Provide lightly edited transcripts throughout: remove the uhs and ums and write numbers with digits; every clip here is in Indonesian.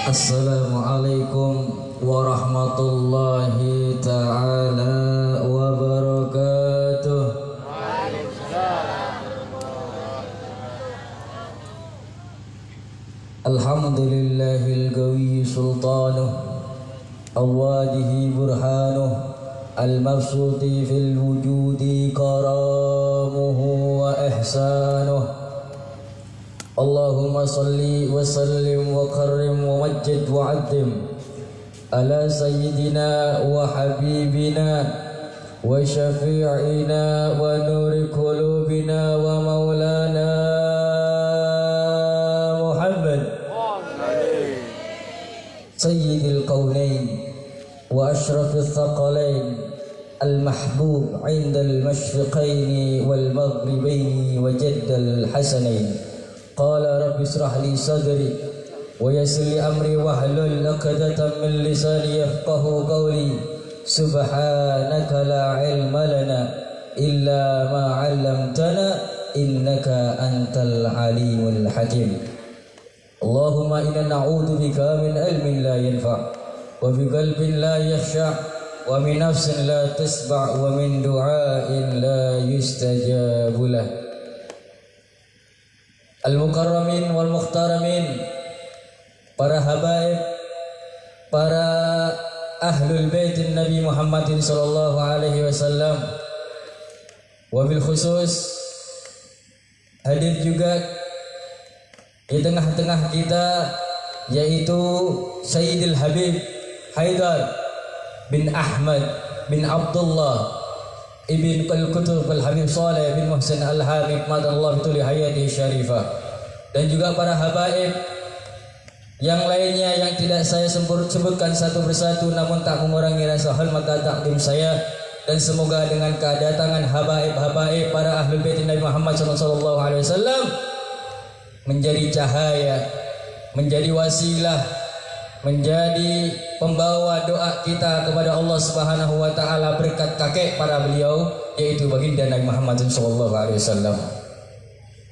Assalamualaikum warahmatullahi ta'ala wabarakatuh. Alhamdulillahil qawi sultanuh awadihi burhanuh al-mabsuti fil wujudi karamuhu wa ihsanuh. Allahumma salli wa sallim wa karrim wa majjid wa addim ala sayyidina wa habibina wa syafi'ina wa nuri qulubina wa maulana Muhammad sayyidil qawlain wa ashrafil thaqalain al-mahbub 'inda al-mashriqaini wal maghribaini wa jaddal hasanain. Qala rabbi israh li sadri wa yassir li amri wahlul 'uqdatam min lisani yafqahu qawli. Subhanaka la ilma lana illa ma 'allamtana innaka antal alimul hakim. Allahumma inna na'udzu bika min ilmin la yanfa' wa bi qalbin la yakhsha' wa min nafsin la tasba' wa min du'ain la yustajabu lah. Al-mukarramin wal mukhtaramin, para habaib, para ahlul bait Nabi Muhammadin sallallahu alaihi wasallam, wabil khusus hadir juga di tengah-tengah kita yaitu Sayyidil Habib Haidar bin Ahmad bin Abdullah Ibn Al-Qutub Al-Habib Saleh bin Muhsin Al-Habib madallahu bituli hayati syarifah, dan juga para habaib yang lainnya yang tidak saya sebutkan satu persatu, namun tak mengurangi rasa hormat dan takdim saya. Dan semoga dengan kedatangan habaib-habaib para ahlul bait Nabi Muhammad sallallahu alaihi wasallam menjadi cahaya, menjadi wasilah, menjadi pembawa doa kita kepada Allah Subhanahu wa taala berkat kakek para beliau yaitu baginda Nabi Muhammad sallallahu alaihi wasallam.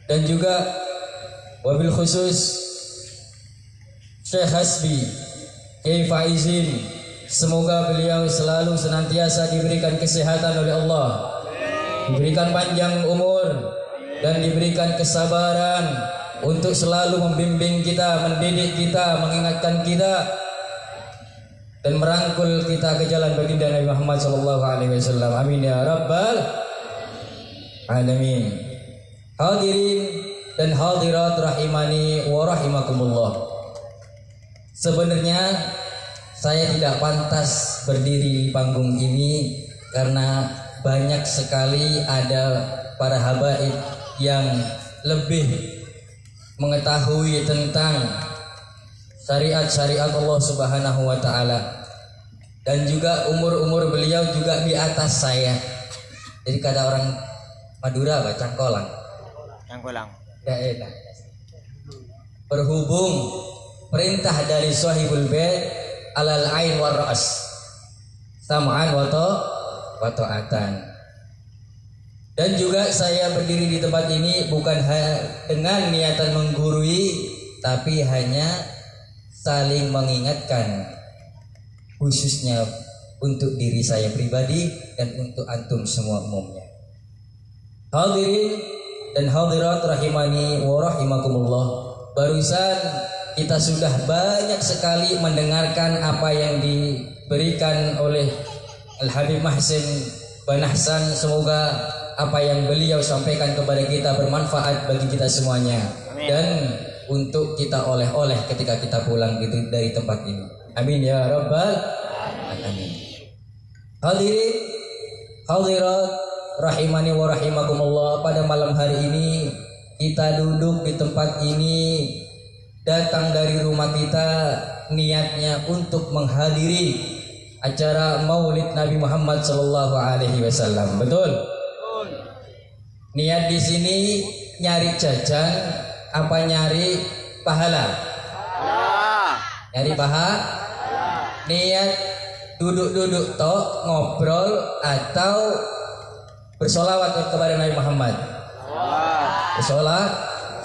Dan juga wabil khusus Syekh Hasbi Kiai Faizin, semoga beliau selalu senantiasa diberikan kesehatan oleh Allah, diberikan panjang umur dan diberikan kesabaran untuk selalu membimbing kita, mendidik kita, mengingatkan kita dan merangkul kita ke jalan baginda Nabi Muhammad sallallahu alaihi wasallam. Amin ya rabbal alamin. Hadirin dan hadirat rahimani wa rahimakumullah. Sebenarnya saya tidak pantas berdiri di panggung ini karena banyak sekali ada para habaib yang lebih mengetahui tentang syariat-syariat Allah Subhanahu wa taala, dan juga umur-umur beliau juga di atas saya. Jadi kata orang Madura apa cangkolang. Daerah. Berhubung perintah dari Sahibul Bait alal ain war ra's. Sam'an wa ta'atan. Dan juga saya berdiri di tempat ini bukan dengan niatan menggurui, tapi hanya saling mengingatkan, khususnya untuk diri saya pribadi dan untuk antum semua umumnya. Hadirin dan hadirat rahimani wa rahimakumullah. Barusan kita sudah banyak sekali mendengarkan apa yang diberikan oleh Al-Habib Muhsin bin Ahsan. Semoga apa yang beliau sampaikan kepada kita bermanfaat bagi kita semuanya. Amin. Dan untuk kita oleh-oleh ketika kita pulang gitu dari tempat ini. Amin ya rabbal alamin. Hadirin hadirat rahimani wa rahimakumullah, pada malam hari ini kita duduk di tempat ini, datang dari rumah kita niatnya untuk menghadiri acara Maulid Nabi Muhammad sallallahu alaihi wasallam. Betul? Niat di sini nyari jajan apa nyari pahala? Nyari pahala. Niat duduk-duduk tok ngobrol atau bersolawat kepada Nabi Muhammad?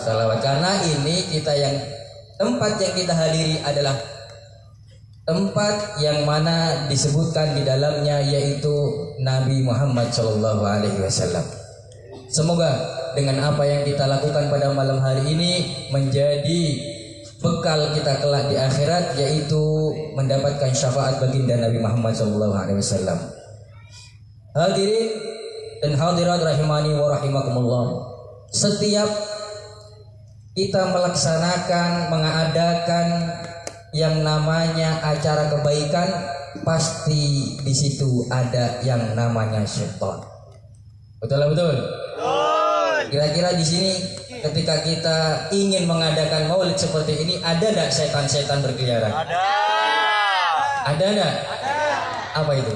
salawat. Karena ini tempat yang kita hadiri adalah tempat yang mana disebutkan di dalamnya yaitu Nabi Muhammad Shallallahu Alaihi Wasallam. Semoga dengan apa yang kita lakukan pada malam hari ini menjadi bekal kita kelak di akhirat, yaitu mendapatkan syafaat baginda Nabi Muhammad Shallallahu Alaihi Wasallam. Hadirin dan hadirat rahimani wa rahimakumullah. Setiap kita mengadakan yang namanya acara kebaikan, pasti di situ ada yang namanya syaitan. Betul? Kira-kira di sini ketika kita ingin mengadakan maulid seperti ini, ada enggak setan-setan berkeliaran? Ada enggak? Apa itu?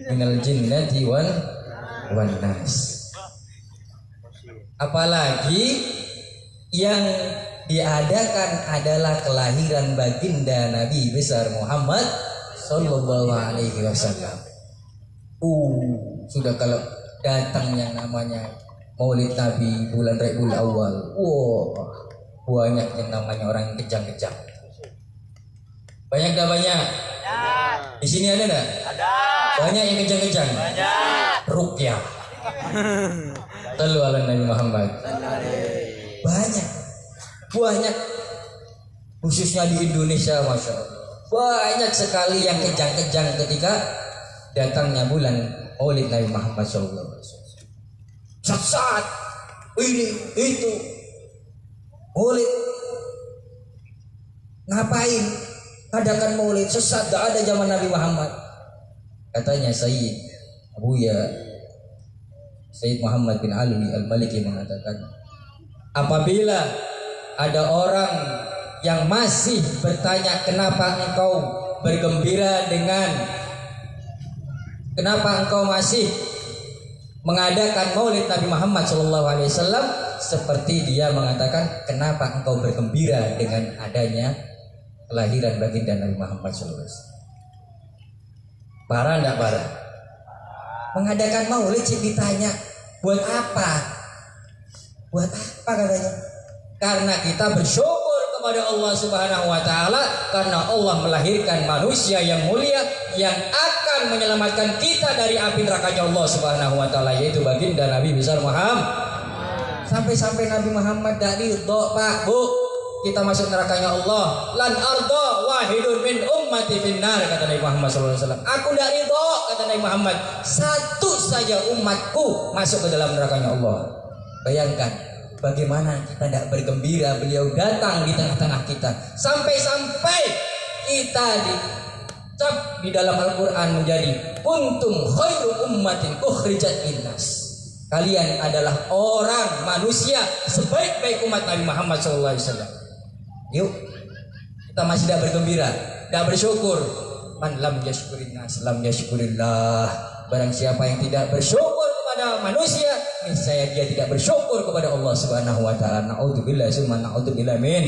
Minal jinnati wan nas. Apalagi yang diadakan adalah kelahiran baginda Nabi besar Muhammad Sallallahu Alaihi Wasallam. Sudah kalau datang yang namanya Maulid Nabi bulan Rabiul Awal, banyak yang namanya orang kejang-kejang. Banyak dah banyak. Di sini ada enggak? Ada. Banyak yang kejang-kejang. Banyak. Ruqyah. Sallu ala Nabi Muhammad. Banyak. Khususnya di Indonesia, masya Allah. Banyak sekali yang kejang-kejang ketika datangnya bulan Maulid Nabi Muhammad SAW. Sat-sat, ini, itu, Maulid. Ngapain? Adakan Maulid, sesat, gak ada zaman Nabi Muhammad. Katanya Sayyid Muhammad bin Ali Al-Maliki mengatakan, apabila ada orang yang masih bertanya kenapa engkau masih mengadakan Maulid Nabi Muhammad SAW, seperti dia mengatakan kenapa engkau bergembira dengan adanya kelahiran baginda Nabi Muhammad SAW. Parah enggak parah? Mengadakan Maulid sih ditanya buat apa? Buat apa katanya? Karena kita bersyukur kepada Allah Subhanahu wa taala karena Allah melahirkan manusia yang mulia yang akan menyelamatkan kita dari api nerakanya Allah Subhanahu wa taala, yaitu baginda Nabi besar Muhammad. Sampai-sampai Nabi Muhammad dak ridho, Pak, Bu, kita masuk nerakanya Allah. Lan arda wahidun min ummati finnar, kata Nabi Muhammad SAW. Aku dak ridho, kata Nabi Muhammad, satu saja umatku masuk ke dalam nerakanya Allah. Bayangkan bagaimana kita tidak bergembira beliau datang di tengah-tengah kita. Sampai-sampai kita dicap di dalam Al-Quran menjadi kuntum khairu ummatin ukhrijat linnas. Kalian adalah orang manusia sebaik-baik umat Nabi Muhammad SAW. Yuk, kita masih tidak bergembira, tidak bersyukur. Man lam yashkurin nas lam yashkurillah. Barang siapa yang tidak bersyukur kepada manusia, niscaya dia tidak bersyukur kepada Allah Subhanahu wa taala. Naudzubillah summa naudzubillah min.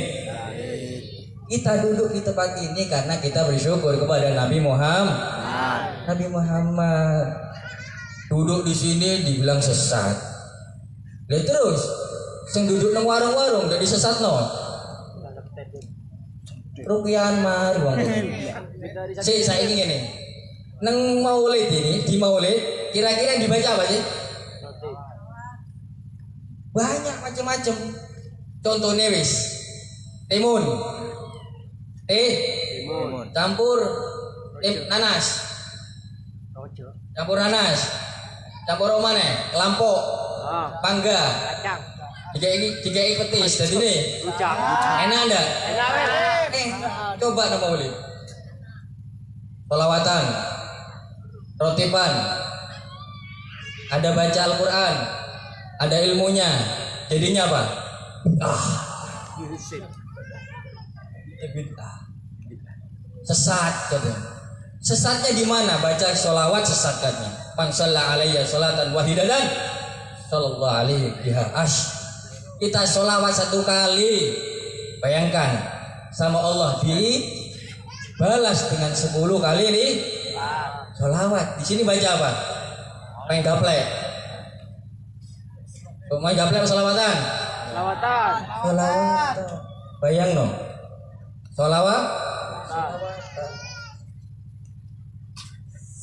Kita duduk di tempat ini karena kita bersyukur kepada Nabi Muhammad. Nabi Muhammad duduk di sini dibilang sesat. Lihat terus, sing duduk nang warung-warung jadi sesat no. Rupiah mah ruang. Saya ingin ini. Nang maulid ini, di maulid kira-kira yang dibaca apa sih? Banyak macam-macam. Contohnya wis timun, campur nanas, campur omane, lampok, pangga, tiga petis. Jadi ini enak anda? Coba nama boleh. Salawatan, rotiban, ada baca Al-Quran, ada ilmunya, jadinya apa? Sesat katanya. Sesatnya di mana? Baca sholawat sesat katanya. Man shalla alayya sholatan wahidatan sallallahu alaihi biha ash. Kita sholawat satu kali, bayangkan sama Allah dibalas dengan 10 kali nih sholawat. Di sini baca apa? Main gaplek. Main gaplek sholawatan. Sholawat. Bayang no. Sholawat.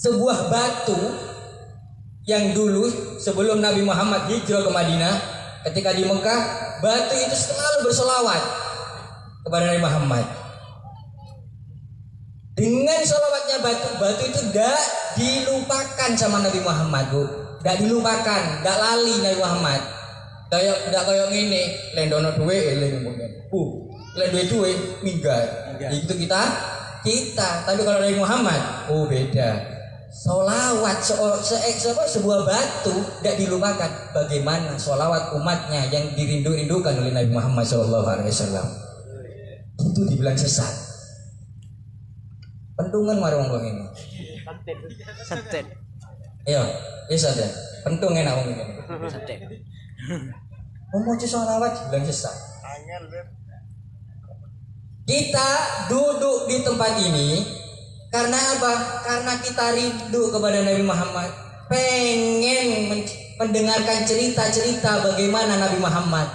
Sebuah batu yang dulu sebelum Nabi Muhammad hijrah ke Madinah, ketika di Mekah, batu itu selalu bersolawat kepada Nabi Muhammad. Dengan sholawatnya batu itu tidak dilupakan sama Nabi Muhammad, Bu. Tidak dilupakan, tidak lali Nabi Muhammad. Tidak kayak gini, lendono duwe, lendono duwe minggat. Itu kita. Tapi kalau Nabi Muhammad, beda. Sholawat sebuah batu tidak dilupakan. Bagaimana sholawat umatnya yang dirindu-rindukan oleh Nabi Muhammad SAW. Itu dibilang sesat. Pentungan marung ini. Santet. Iya, bisa deh. Pentung enak wong ini. Santet. Mau sholawat dibilang sesat. Kita duduk di tempat ini karena apa? Karena kita rindu kepada Nabi Muhammad, pengen mendengarkan cerita-cerita bagaimana Nabi Muhammad.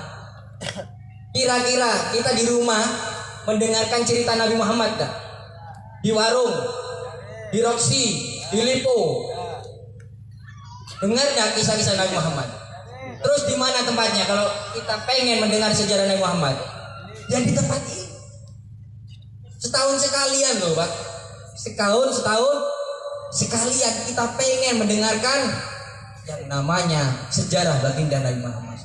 Kira-kira kita di rumah mendengarkan cerita Nabi Muhammad tak? Di warung, di Roxy, di Lipo, dengar tak kisah-kisah Nabi Muhammad? Terus di mana tempatnya kalau kita pengen mendengar sejarah Nabi Muhammad? Ya di tempat ini. Setahun sekalian loh, Pak. Setahun sekalian kita pengen mendengarkan yang namanya sejarah baginda Nabi Muhammad.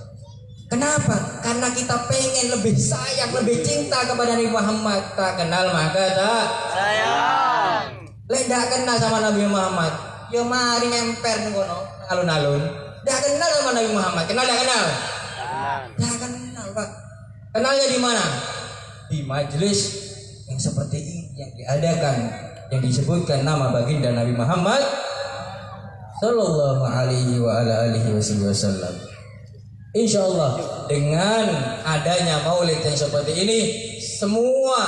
Kenapa? Karena kita pengen lebih sayang, lebih cinta kepada Nabi Muhammad. Tak kenal maka tak Sayang. Lek tak kenal sama Nabi Muhammad, ya mari ngemper ngono, alun-alun. Tak kenal sama Nabi Muhammad. Kenal tak kenal? Tak kenal, Pak. Kenalnya di mana? Di majelis yang seperti ini yang diadakan, yang disebutkan nama baginda Nabi Muhammad sallallahu alaihi wa ala alihi wasallam. Insyaallah dengan adanya maulid yang seperti ini, semua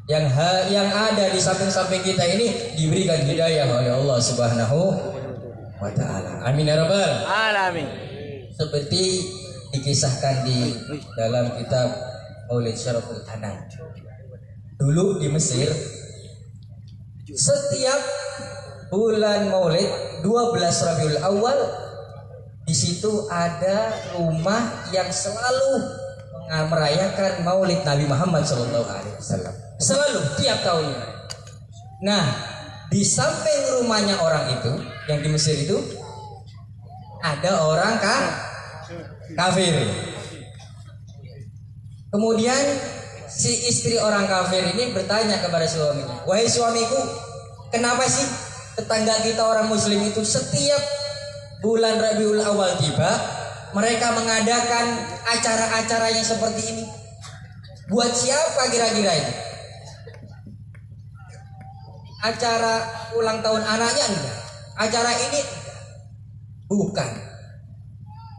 yang ada di samping-samping kita ini diberikan hidayah oleh Allah Subhanahu wa taala. Amin ya rabbal Alamin. Seperti dikisahkan di dalam kitab Maulid Syaraful Anam. Dulu di Mesir, setiap bulan Maulid 12 Rabiul Awal, di situ ada rumah yang selalu merayakan Maulid Nabi Muhammad SAW. Selalu tiap tahunnya. Nah, di samping rumahnya orang itu yang di Mesir itu ada orang kafir. Kemudian si istri orang kafir ini bertanya kepada suaminya, "Wahai suamiku, kenapa sih tetangga kita orang muslim itu setiap bulan Rabiul Awal tiba mereka mengadakan acara-acara yang seperti ini? Buat siapa kira-kira ini? Acara ulang tahun anaknya enggak? Acara ini bukan.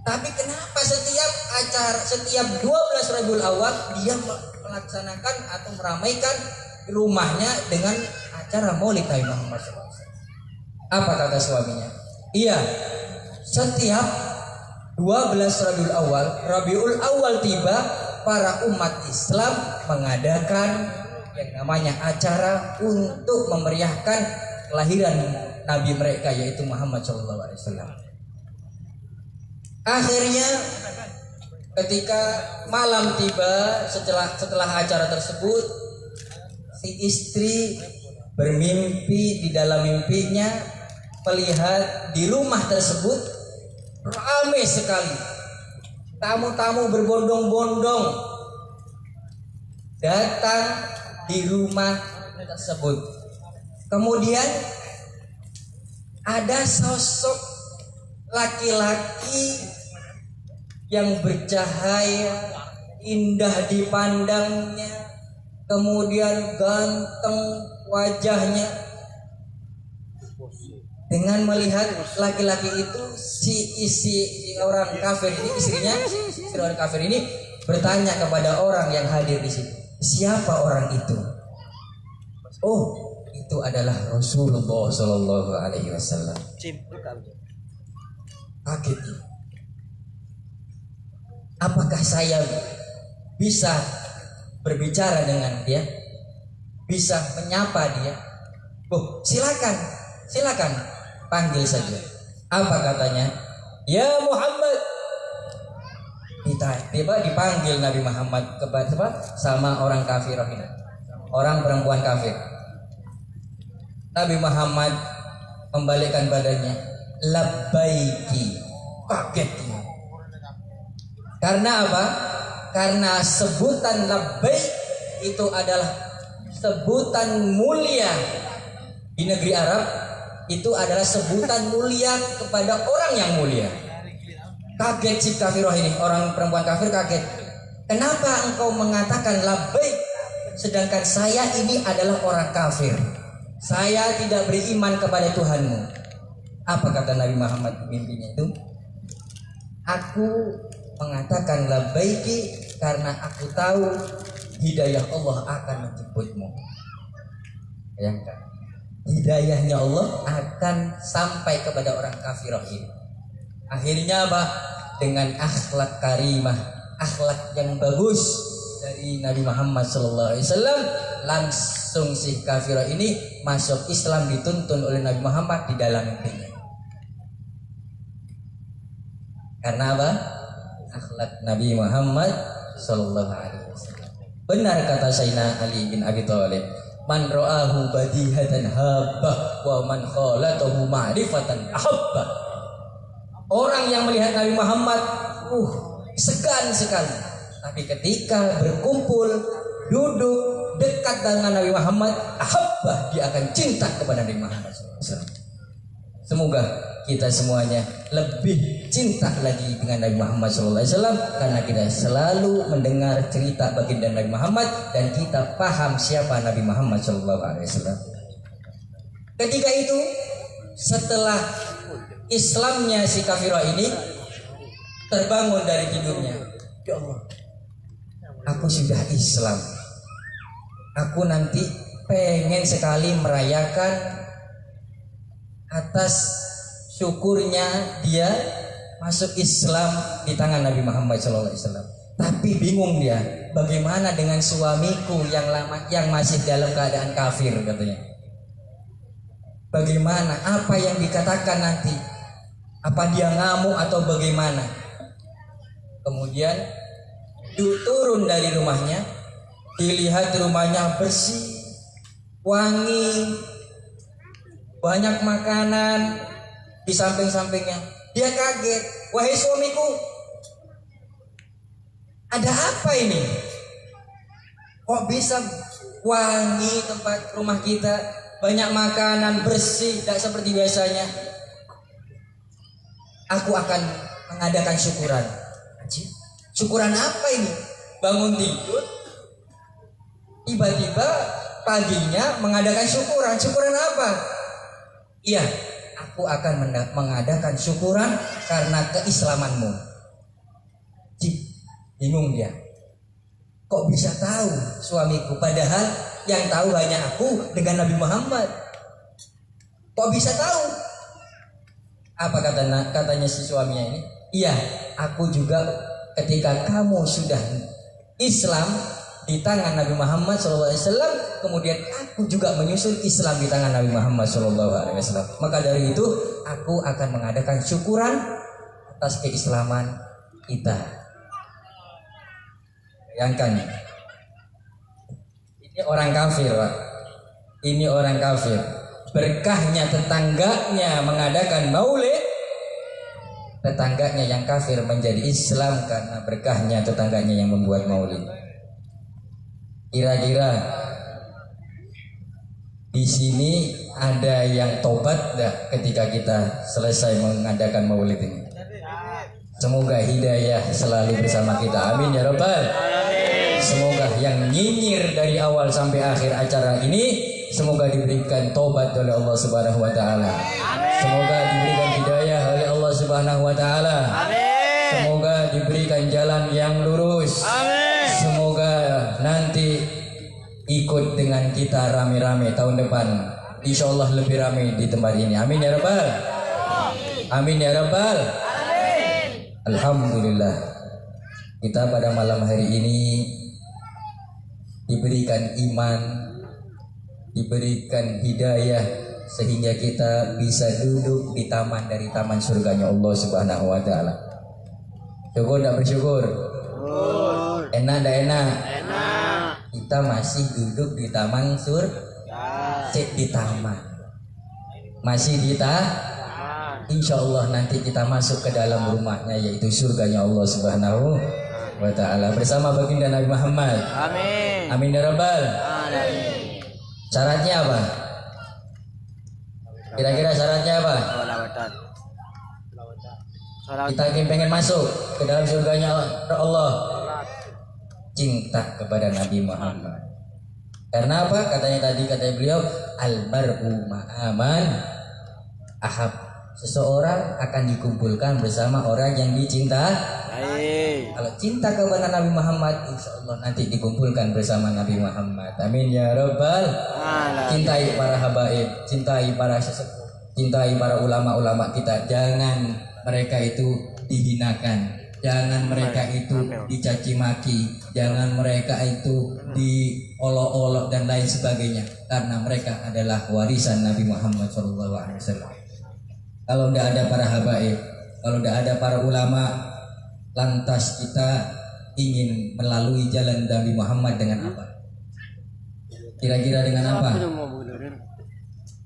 Tapi kenapa setiap 12 Rabiul Awal dia melaksanakan atau meramaikan rumahnya dengan acara Maulid Nabi Muhammad SAW?" Apa kata suaminya? Iya, setiap 12 Rabiul Awal tiba, para umat Islam mengadakan yang namanya acara untuk memeriahkan kelahiran Nabi mereka, yaitu Muhammad SAW. Akhirnya ketika malam tiba, setelah acara tersebut, si istri bermimpi, di dalam mimpinya melihat di rumah tersebut ramai sekali, tamu-tamu berbondong-bondong datang di rumah tersebut. Kemudian ada sosok laki-laki yang bercahaya, indah dipandangnya, kemudian ganteng wajahnya. Dengan melihat laki-laki itu, si orang kafir ini, istri orang kafir ini bertanya kepada orang yang hadir di situ, "Siapa orang itu?" "Oh, itu adalah Rasulullah Sallallahu Alaihi Wasallam." Kaget. Apakah saya bisa berbicara dengan dia? Bisa menyapa dia? Oh, silakan panggil saja. Apa katanya? Ya Muhammad. Tiba dipanggil Nabi Muhammad sama orang kafir ini, orang perempuan kafir. Nabi Muhammad membalikkan badannya, labbaiki, kaget dia. Karena apa? Karena sebutan labbaik itu adalah sebutan mulia di negeri Arab, itu adalah sebutan mulia kepada orang yang mulia. Kaget si kafirah ini, orang perempuan kafir kaget. Kenapa engkau mengatakan labbaik sedangkan saya ini adalah orang kafir? Saya tidak beriman kepada Tuhanmu. Apa kata Nabi Muhammad mimpinya itu? Aku mengatakan labbaiki karena aku tahu hidayah Allah akan menjemputmu. Bayangkan, hidayahnya Allah akan sampai kepada orang kafirah ini. Akhirnya apa? Dengan akhlak karimah, akhlak yang bagus dari Nabi Muhammad SAW, langsung si kafirah ini masuk Islam, dituntun oleh Nabi Muhammad di dalam mimpinya. Karena apa? Akhlak Nabi Muhammad SAW. Benar kata Sayyidina Ali bin Abi Thalib, man ra'ahu badihatan habba wa man khalatahu ma'rifatan ahabba. Orang yang melihat Nabi Muhammad segan sekali, tapi ketika berkumpul, duduk dekat dengan Nabi Muhammad, ahabbah, dia akan cinta kepada Nabi Muhammad SAW. Semoga kita semuanya lebih cinta lagi dengan Nabi Muhammad SAW, karena kita selalu mendengar cerita baginda Nabi Muhammad dan kita paham siapa Nabi Muhammad SAW. Ketika itu, setelah Islamnya si kafirah ini, terbangun dari tidurnya. Ya Allah, aku sudah Islam. Aku nanti pengen sekali merayakan atas syukurnya dia masuk Islam di tangan Nabi Muhammad SAW. Tapi bingung dia, bagaimana dengan suamiku yang masih dalam keadaan kafir, katanya. Bagaimana? Apa yang dikatakan nanti? Apa dia ngamuk atau bagaimana? Kemudian turun dari rumahnya, dilihat rumahnya bersih, wangi, banyak makanan di samping-sampingnya. Dia kaget, wahai suamiku, ada apa ini? Kok bisa wangi tempat rumah kita, banyak makanan, bersih, tidak seperti biasanya. Aku akan mengadakan syukuran. Syukuran apa ini? Bangun tidur, tiba-tiba paginya mengadakan syukuran. Syukuran apa? Iya, aku akan mengadakan syukuran karena keislamanmu. Bingung dia. Kok bisa tahu suamiku? Padahal yang tahu hanya aku dengan Nabi Muhammad. Kok bisa tahu? Apa katanya si suaminya ini? Iya, aku juga ketika kamu sudah Islam di tangan Nabi Muhammad SAW, kemudian aku juga menyusul Islam di tangan Nabi Muhammad SAW. Maka dari itu aku akan mengadakan syukuran atas keislaman kita. Bayangkan, ini orang kafir, Pak. Ini orang kafir. Berkahnya tetangganya mengadakan maulid, tetangganya yang kafir menjadi Islam karena berkahnya tetangganya yang membuat maulid. Kira-kira di sini ada yang tobat enggak ketika kita selesai mengadakan maulid ini? Semoga hidayah selalu bersama kita. Amin ya Rabbal. Semoga yang nyinyir dari awal sampai akhir acara ini, semoga diberikan tobat oleh Allah Subhanahu wa taala. Semoga diberikan hidayah oleh Allah Subhanahu wa taala. Semoga diberikan jalan yang lurus. Semoga nanti ikut dengan kita rame-rame tahun depan. Insyaallah lebih ramai di tempat ini. Amin ya Rabbal. Amin ya Rabbal. Alhamdulillah. kita pada malam hari ini diberikan iman, diberikan hidayah sehingga kita bisa duduk di taman dari taman surganya Allah Subhanahu wa taala. Syukur enggak bersyukur? Enak enggak enak? Enak. Kita masih duduk di taman surga. Di taman. Masih di Insya Allah nanti kita masuk ke dalam rumahnya, yaitu surganya Allah Subhanahu wa taala bersama baginda Nabi Muhammad. Amin. Amin ya rabbal. Amin. Syaratnya apa? Kira-kira syaratnya apa? Kita pengen masuk ke dalam surganya Allah, cinta kepada Nabi Muhammad. Karena apa? Katanya beliau, almar'u ma'aman ahab. Seseorang akan dikumpulkan bersama orang yang dicintai. Kalau cinta kepada Nabi Muhammad, insya Allah nanti dikumpulkan bersama Nabi Muhammad. Amin ya rabbal. Cintai para habaib, cintai para sesepuh, cintai para ulama-ulama kita. Jangan mereka itu dihinakan, jangan mereka itu dicaci maki, jangan mereka itu diolok-olok dan lain sebagainya, karena mereka adalah warisan Nabi Muhammad SAW. Kalau tidak ada para habaib, kalau tidak ada para ulama, lantas kita ingin melalui jalan Nabi Muhammad dengan apa? Kira-kira dengan apa?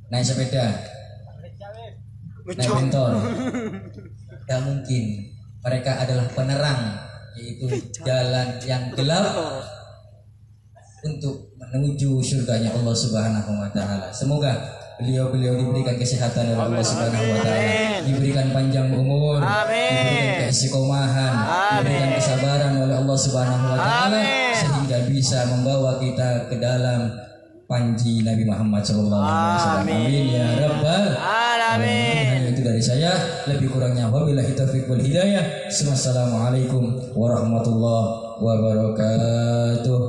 Naik sepeda, naik motor. Tidak mungkin. Mereka adalah penerang, yaitu jalan yang gelap untuk menuju surganya Allah Subhanahu wa taala. Semoga beliau diberikan kesehatan oleh Allah Subhanahu wa taala, diberikan panjang umur, diberikan keistiqomahan, diberikan kesabaran oleh Allah Subhanahu wa taala sehingga bisa membawa kita ke dalam panji Nabi Muhammad sallallahu alaihi wasallam. Amin ya rabbal alamin. Hanya itu dari saya, lebih kurangnya wabillahi taufiq wal hidayah. Wassalamualaikum warahmatullahi wabarakatuh.